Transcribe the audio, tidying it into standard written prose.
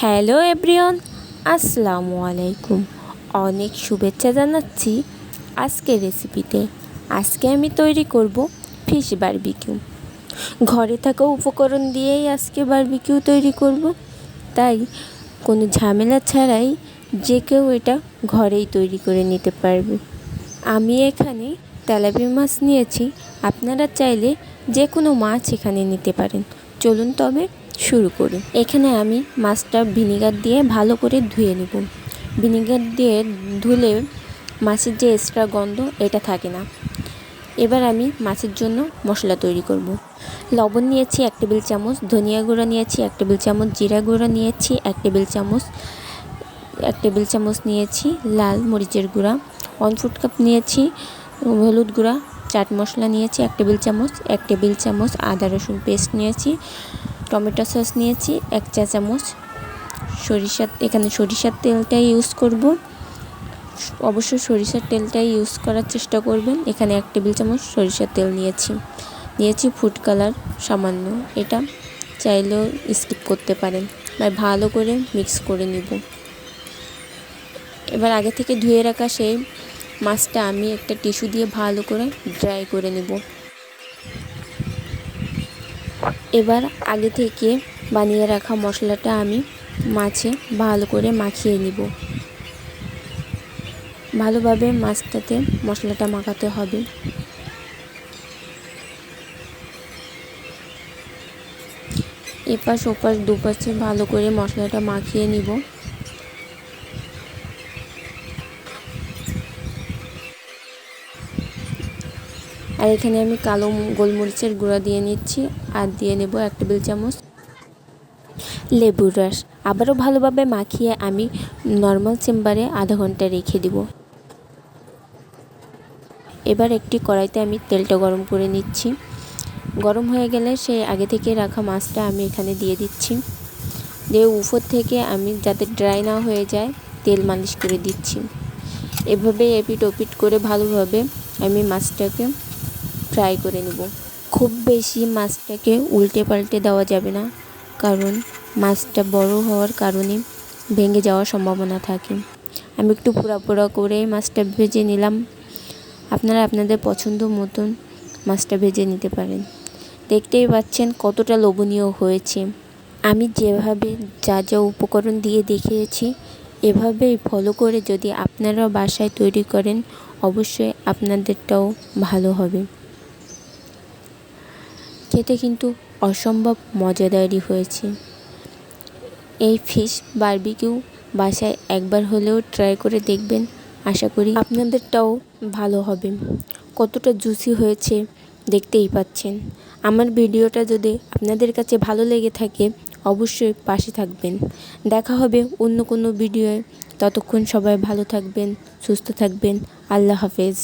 Hello everyone, আসসালামু আলাইকুম। অনেক শুভেচ্ছা জানাচ্ছি আজকের রেসিপিতে। আজকে আমি তৈরি করব ফিশ বারবিকিউ। ঘরে থাকা উপকরণ দিয়েই আজকে বারবিকিউ তৈরি করব, তাই কোনো ঝামেলা ছাড়াই যে কেউ এটা ঘরেই তৈরি করে নিতে পারবে। আমি এখানে তেলাপিয়া মাছ নিয়েছি, আপনারা চাইলে যে কোনো মাছ এখানে নিতে পারেন। চলুন তবে শুরু করি। এখানে আমি মাছটা ভিনেগার দিয়ে ভালো করে ধুয়ে নেব। ভিনেগার দিয়ে ধুলে মাছের যে এক্সট্রা গন্ধ এটা থাকে না। এবার আমি মাছের জন্য মশলা তৈরি করব। লবণ নিয়েছি 1 টেবিল চামচ, ধনিয়া গুঁড়া নিয়েছি 1 টেবিল চামচ, জিরা গুঁড়া নিয়েছি 1 টেবিল চামচ নিয়েছি লাল মরিচের গুঁড়া, 1 ফুড কাপ নিয়েছি হলুদ গুঁড়া, চাট মশলা নিয়েছি 1 টেবিল চামচ, 1 টেবিল চামচ আদা রসুন পেস্ট নিয়েছি, টমেটো সস নিয়েছি 1 চা চামচ, এখানে সরিষার তেলটাই ইউজ করব। অবশ্যই সরিষার তেলটাই ইউজ করার চেষ্টা করবেন। এখানে 1 টেবিল চামচ সরিষার তেল নিয়েছি ফুড কালার সামান্য, এটা চাইলেও স্কিপ করতে পারেন। ভালো করে মিক্স করে নিব। এবার আগে থেকে ধুয়ে রাখা সেই মাছটা আমি একটা টিস্যু দিয়ে ভালো করে ড্রাই করে নেব। এবার আগে থেকে বানিয়ে রাখা মশলাটা আমি মাছে ভালো করে মাখিয়ে নিব। ভালোভাবে মাছটাতে মশলাটা মাখাতে হবে। এপাশ ওপাশ দুপাশে ভালো করে মশলাটা মাখিয়ে নিব। আর এখানে আমি কালো গোলমরিচের গুঁড়া দিয়ে নিচ্ছি, আর দিয়ে নেব 1 টেবিল চামচ লেবুর রস। আবারও ভালোভাবে মাখিয়ে আমি নর্মাল চেম্বারে আধা ঘন্টা রেখে দেব। এবার একটি কড়াইতে আমি তেলটা গরম করে নিচ্ছি। গরম হয়ে গেলে সেই আগে থেকে রাখা মাছটা আমি এখানে দিয়ে দিচ্ছি। দিয়ে উপর থেকে আমি যাতে ড্রাই না হয়ে যায় তেল মালিশ করে দিচ্ছি। এভাবে এপিট ওপিট করে ভালোভাবে আমি মাছটাকে ফ্রাই করে নেব। খুব বেশি মাছটাকে উল্টে পাল্টে দেওয়া যাবে না, কারণ মাছটা বড় হওয়ার কারণে ভেঙে যাওয়ার সম্ভাবনা থাকে। আমি একটু পোড়া পোড়া করে মাছটা ভেজে নিলাম। আপনারা আপনাদের পছন্দ মতন মাছটা ভেজে নিতে পারেন। দেখতেই পাচ্ছেন কতটা লোভনীয় হয়েছে। আমি যেভাবে যা যা উপকরণ দিয়ে দেখিয়েছি এভাবেই ফলো করে যদি আপনারা বাসায় তৈরি করেন অবশ্যই আপনাদেরটাও ভালো হবে। খেতে কিন্তু অসম্ভব মজাদারই হয়েছে। এই ফিশ বারবিকিউ বাসায় একবার হলেও ট্রাই করে দেখবেন, আশা করি আপনাদেরটাও ভালো হবে। কতটা জুসি হয়েছে দেখতেই পাচ্ছেন। আমার ভিডিওটা যদি আপনাদের কাছে ভালো লেগে থাকে অবশ্যই পাশে থাকবেন। দেখা হবে অন্য কোনো ভিডিওয়ে। ততক্ষণ সবাই ভালো থাকবেন, সুস্থ থাকবেন। আল্লাহ হাফেজ।